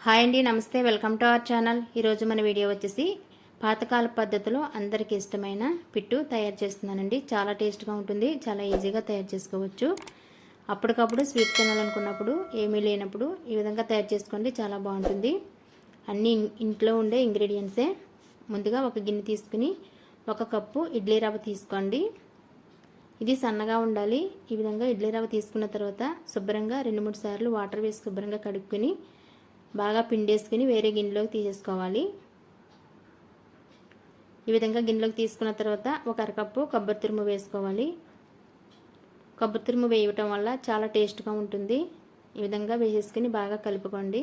Hi అండి, నమస్తే. Welcome to our channel. ఈరోజు మన వీడియో వచ్చేసి పాతకాల పద్ధతిలో అందరికీ ఇష్టమైన పిట్టు తయారు చేస్తున్నానండి. చాలా టేస్ట్గా ఉంటుంది, చాలా ఈజీగా తయారు చేసుకోవచ్చు. అప్పటికప్పుడు స్వీట్ తినాలనుకున్నప్పుడు, ఏమీ లేనప్పుడు ఈ విధంగా తయారు చేసుకోండి, చాలా బాగుంటుంది. అన్నీ ఇంట్లో ఉండే ఇంగ్రీడియంట్సే. ముందుగా ఒక గిన్నె తీసుకుని 1 కప్పు ఇడ్లీ రవ్వ తీసుకోండి. ఇది సన్నగా ఉండాలి. ఈ విధంగా ఇడ్లీ రవ్వ తీసుకున్న తర్వాత శుభ్రంగా 2-3 సార్లు వాటర్ వేసి శుభ్రంగా కడుక్కొని బాగా పిండేసుకుని వేరే గిన్నెలోకి తీసేసుకోవాలి. ఈ విధంగా గిన్నెలోకి తీసుకున్న తర్వాత 1 అరకప్పు కొబ్బరి తురుము వేసుకోవాలి. కొబ్బరి తురుము వేయటం వల్ల చాలా టేస్ట్గా ఉంటుంది. ఈ విధంగా వేసేసుకుని బాగా కలుపుకోండి.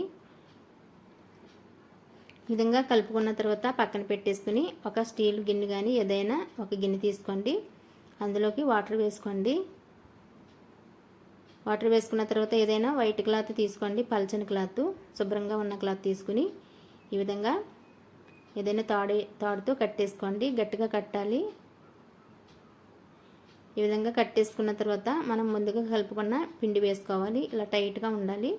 ఈ విధంగా కలుపుకున్న తర్వాత పక్కన పెట్టేసుకుని ఒక స్టీల్ గిన్నె కానీ ఏదైనా ఒక గిన్నె తీసుకోండి. అందులోకి వాటర్ వేసుకోండి. వాటర్ వేసుకున్న తర్వాత ఏదైనా వైట్ క్లాత్ తీసుకోండి, పల్చని క్లాత్, శుభ్రంగా ఉన్న క్లాత్ తీసుకుని ఈ విధంగా ఏదైనా తాడుతో కట్టేసుకోండి. గట్టిగా కట్టాలి. ఈ విధంగా కట్టేసుకున్న తర్వాత మనం ముందుగా కలుపుకున్న పిండి వేసుకోవాలి. ఇలా టైట్గా ఉండాలి.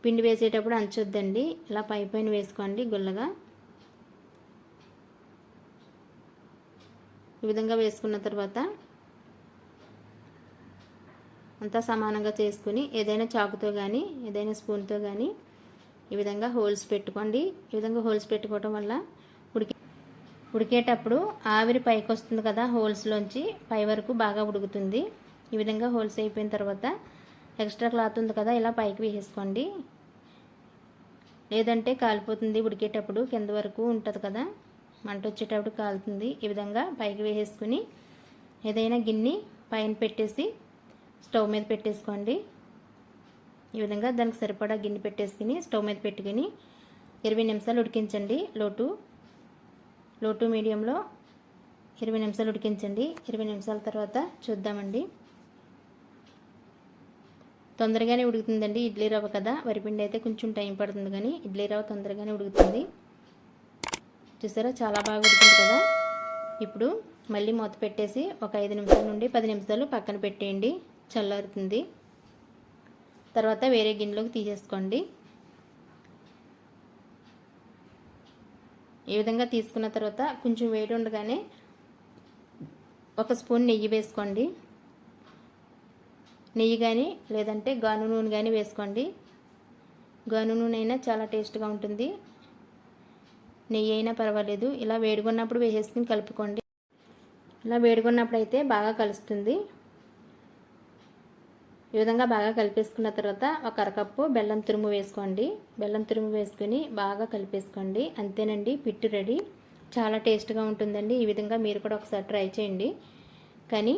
పిండి వేసేటప్పుడు అంచొద్దండి, ఇలా పైన వేసుకోండి గుల్లగా. ఈ విధంగా వేసుకున్న తర్వాత అంతా సమానంగా చేసుకుని ఏదైనా చాకుతో కానీ ఏదైనా స్పూన్తో కానీ ఈ విధంగా హోల్స్ పెట్టుకోండి. ఈ విధంగా హోల్స్ పెట్టుకోవడం వల్ల ఉడికేటప్పుడు ఆవిరి పైకి వస్తుంది కదా, హోల్స్లోంచి పై వరకు బాగా ఉడుకుతుంది. ఈ విధంగా హోల్స్ అయిపోయిన తర్వాత ఎక్స్ట్రా క్లాత్ ఉంది కదా, ఇలా పైకి వేసేసుకోండి. లేదంటే కాలిపోతుంది. ఉడికేటప్పుడు కింద వరకు ఉంటుంది కదా, మంట వచ్చేటప్పుడు కాలుతుంది. ఈ విధంగా పైకి వేసేసుకుని ఏదైనా గిన్నె పైన పెట్టేసి స్టవ్ మీద పెట్టేసుకోండి. ఈ విధంగా దానికి సరిపడా గిన్నె పెట్టేసుకుని స్టవ్ మీద పెట్టుకుని 20 నిమిషాలు ఉడికించండి. లో టు మీడియంలో 20 నిమిషాలు ఉడికించండి. 20 నిమిషాల తర్వాత చూద్దామండి. తొందరగానే ఉడుకుతుందండి. ఇడ్లీ రవ్వ కదా, వరిపిండి అయితే కొంచెం టైం పడుతుంది, కానీ ఇడ్లీ రవ్వ తొందరగానే ఉడుకుతుంది. చూసారా, చాలా బాగా ఉడికింది కదా. ఇప్పుడు మళ్ళీ మూత పెట్టేసి ఒక 5 నిమిషాల నుండి 10 నిమిషాలు పక్కన పెట్టేయండి, చల్లారుతుంది. తర్వాత వేరే గిన్నెలోకి తీసేసుకోండి. ఈ విధంగా తీసుకున్న తర్వాత కొంచెం వేడి ఉండగానే 1 స్పూన్ నెయ్యి వేసుకోండి. నెయ్యి కానీ లేదంటే గాను నూనె కానీ వేసుకోండి. గాను నూనె అయినా చాలా టేస్ట్గా ఉంటుంది, నెయ్యి అయినా పర్వాలేదు. ఇలా వేడిగొన్నప్పుడు వేసేసుకుని కలుపుకోండి. ఇలా వేడిగొన్నప్పుడు అయితే బాగా కలుస్తుంది. ఈ విధంగా బాగా కలిపేసుకున్న తర్వాత 1 అరకప్పు బెల్లం తురుము వేసుకోండి. బెల్లం తురుము వేసుకుని బాగా కలిపేసుకోండి. అంతేనండి, పిట్టు రెడీ. చాలా టేస్ట్గా ఉంటుందండి. ఈ విధంగా మీరు కూడా ఒకసారి ట్రై చేయండి. కానీ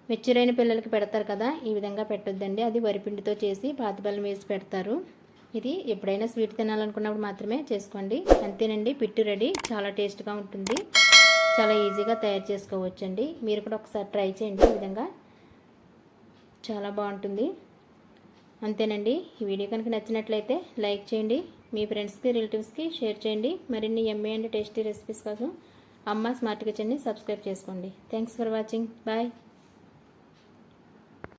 మెచ్యూరైన పిల్లలకి పెడతారు కదా, ఈ విధంగా పెట్టొద్దండి. అది వరిపిండితో చేసి పాతబెల్లం వేసి పెడతారు. ఇది ఎప్పుడైనా స్వీట్ తినాలనుకున్నప్పుడు మాత్రమే చేసుకోండి. అంతేనండి, పిట్టు రెడీ. చాలా టేస్ట్గా ఉంటుంది, చాలా ఈజీగా తయారు చేసుకోవచ్చండి. మీరు కూడా ఒకసారి ట్రై చేయండి. ఈ విధంగా చాలా బాగుంటుంది. అంతేనండి. ఈ వీడియో కనుక నచ్చినట్లయితే లైక్ చేయండి, మీ ఫ్రెండ్స్కి రిలేటివ్స్కి షేర్ చేయండి. మరిన్ని యమ్మీ అండ్ టేస్టీ రెసిపీస్ కోసం అమ్మ స్మార్ట్ కిచెన్ని సబ్స్క్రైబ్ చేసుకోండి. Thanks for watching. బాయ్.